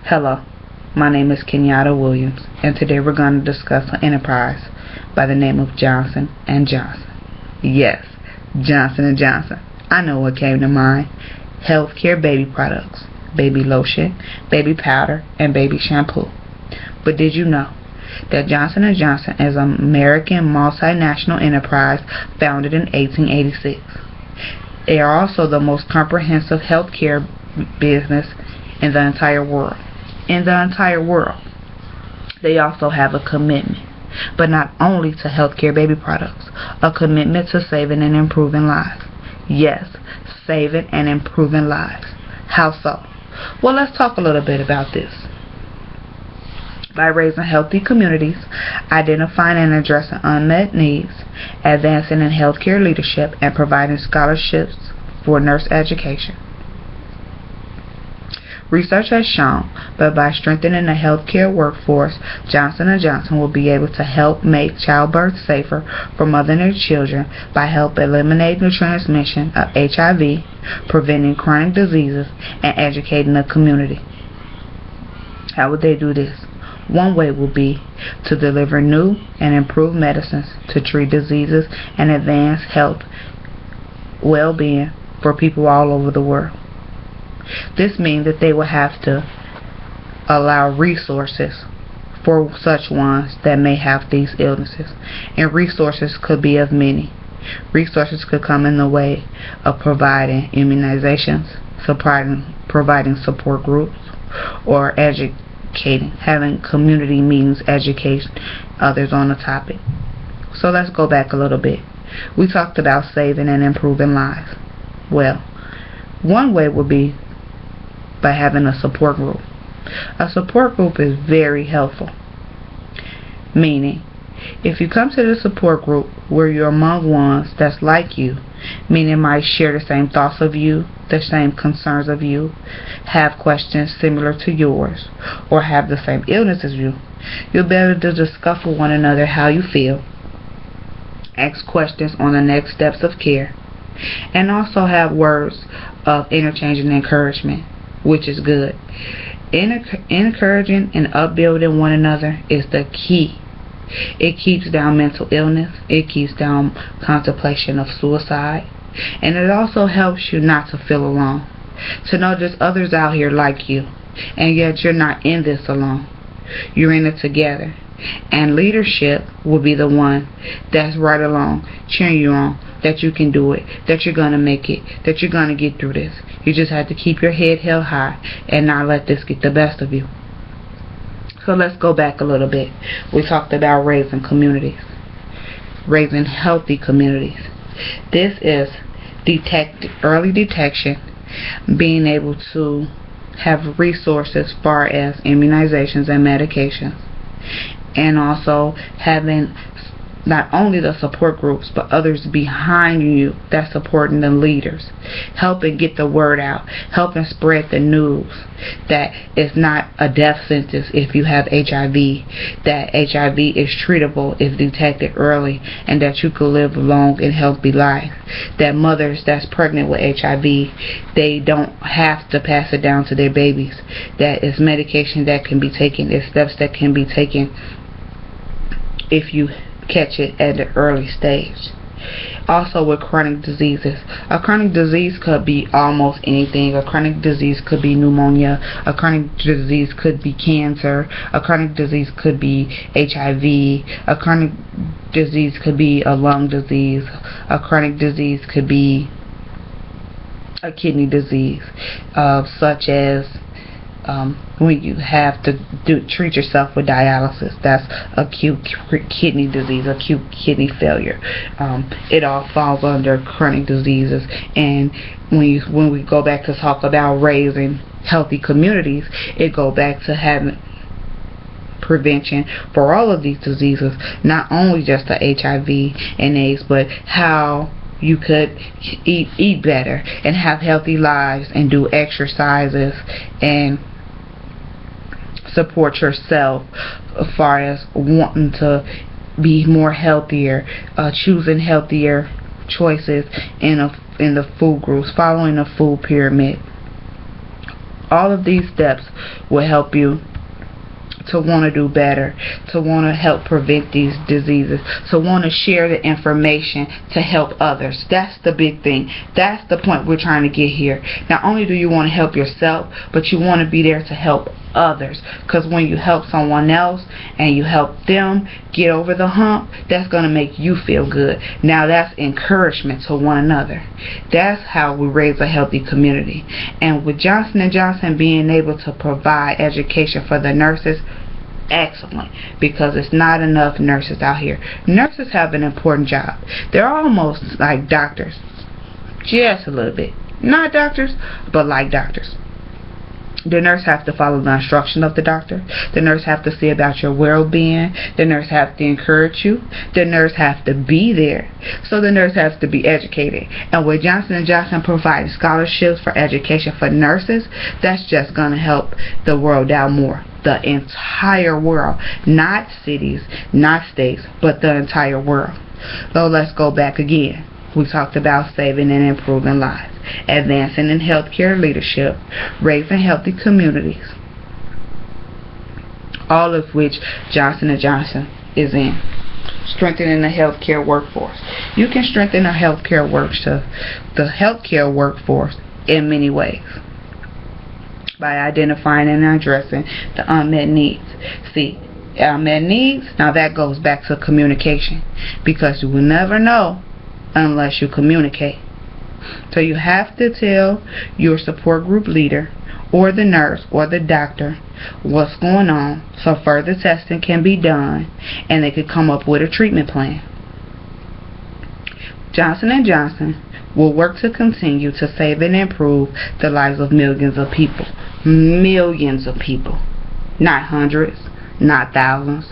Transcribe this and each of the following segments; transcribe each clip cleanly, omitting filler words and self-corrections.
Hello, my name is Kenyatta Williams, and today we're going to discuss an enterprise by the name of Johnson & Johnson. Yes, Johnson & Johnson. I know what came to mind. Healthcare baby products, baby lotion, baby powder, and baby shampoo. But did you know that Johnson & Johnson is an American multinational enterprise founded in 1886? They are also the most comprehensive healthcare business in the entire world. They also have a commitment, but not only to healthcare baby products, a commitment to saving and improving lives. Yes, saving and improving lives. How so? Well, let's talk a little bit about this. By raising healthy communities, identifying and addressing unmet needs, advancing in healthcare leadership, and providing scholarships for nurse education. Research has shown that by strengthening the healthcare workforce, Johnson & Johnson will be able to help make childbirth safer for mothers and their children by helping eliminate the transmission of HIV, preventing chronic diseases, and educating the community. How would they do this? One way will be to deliver new and improved medicines to treat diseases and advance health well-being for people all over the world. This means that they will have to allow resources for such ones that may have these illnesses. And resources could be of many. Resources could come in the way of providing immunizations, providing support groups, or educating, having community meetings, educate others on the topic. So let's go back a little bit. We talked about saving and improving lives. Well, one way would be by having a support group. A support group is very helpful. Meaning, if you come to the support group where you're among ones that's like you, meaning might share the same thoughts of you, the same concerns of you, have questions similar to yours, or have the same illness as you, you'll be able to discuss with one another how you feel, ask questions on the next steps of care, and also have words of interchange and encouragement, which is good. Encouraging and upbuilding one another is the key. It keeps down mental illness, it keeps down contemplation of suicide, and it also helps you not to feel alone, to know there's others out here like you, and yet you're not in this alone. You're in it together. And leadership will be the one that's right along, cheering you on, that you can do it, that you're going to make it, that you're going to get through this. You just have to keep your head held high and not let this get the best of you. So let's go back a little bit. We talked about raising communities, raising healthy communities. This is early detection, being able to have resources as far as immunizations and medications, and also having not only the support groups but others behind you that's supporting the leaders, helping get the word out, helping spread the news that it's not a death sentence if you have HIV, that HIV is treatable if detected early, and that you could live a long and healthy life, that mothers that's pregnant with HIV, they don't have to pass it down to their babies, that it's medication that can be taken, it's steps that can be taken if you catch it at the early stage. Also with chronic diseases, a chronic disease could be almost anything. A chronic disease could be pneumonia, a chronic disease could be cancer, a chronic disease could be HIV, a chronic disease could be a lung disease, a chronic disease could be a kidney disease, such as when you have to treat yourself with dialysis. That's acute kidney disease, acute kidney failure. It all falls under chronic diseases. And when we go back to talk about raising healthy communities, it go back to having prevention for all of these diseases, not only just the HIV and AIDS, but how you could eat better and have healthy lives and do exercises and support yourself as far as wanting to be more healthier, choosing healthier choices in the food groups, following a food pyramid. All of these steps will help you to want to do better, to want to help prevent these diseases, to want to share the information to help others. That's the big thing. That's the point we're trying to get here. Not only do you want to help yourself, but you want to be there to help others, because when you help someone else and you help them get over the hump, that's going to make you feel good. Now that's encouragement to one another. That's how we raise a healthy community. And with Johnson & Johnson being able to provide education for the nurses, excellent, because it's not enough nurses out here. Nurses have an important job. They're almost like doctors, just a little bit. Not doctors, but like doctors. The nurse has to follow the instruction of the doctor. The nurse has to see about your well-being. The nurse has to encourage you. The nurse has to be there. So the nurse has to be educated. And with Johnson & Johnson providing scholarships for education for nurses, that's just going to help the world out more. The entire world. Not cities, not states, but the entire world. So let's go back again. We talked about saving and improving lives, advancing in healthcare leadership, raising healthy communities, all of which Johnson & Johnson is in. Strengthening the healthcare workforce. You can strengthen the healthcare workforce in many ways. By identifying and addressing the unmet needs. See, unmet needs, now that goes back to communication, because you will never know unless you communicate. So you have to tell your support group leader or the nurse or the doctor what's going on, so further testing can be done and they could come up with a treatment plan. Johnson & Johnson will work to continue to save and improve the lives of millions of people. Millions of people. Not hundreds, not thousands,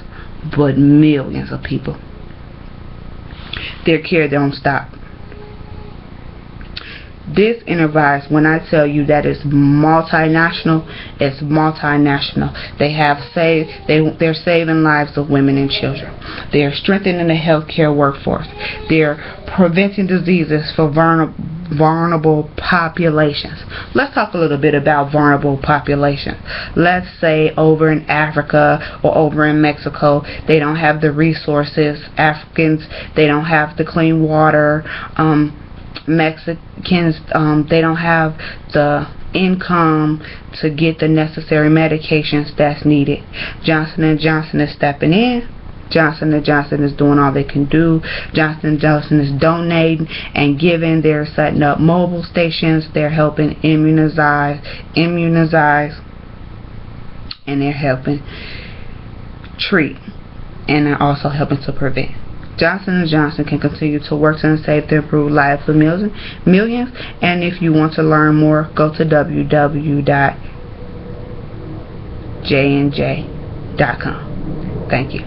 but millions of people. Their care don't stop. This enterprise, when I tell you that it's multinational, it's multinational. They're saving lives of women and children. They're strengthening the healthcare workforce. They're preventing diseases for vulnerable populations. Let's talk a little bit about vulnerable populations. Let's say over in Africa or over in Mexico, they don't have the resources. Africans, they don't have the clean water. Mexicans, they don't have the income to get the necessary medications that's needed. Johnson & Johnson is stepping in. Johnson & Johnson is doing all they can do. Johnson & Johnson is donating and giving. They're setting up mobile stations. They're helping immunize, and they're helping treat, and they're also helping to prevent. Johnson & Johnson can continue to work to save and improve lives of millions. And if you want to learn more, go to www.jnj.com. Thank you.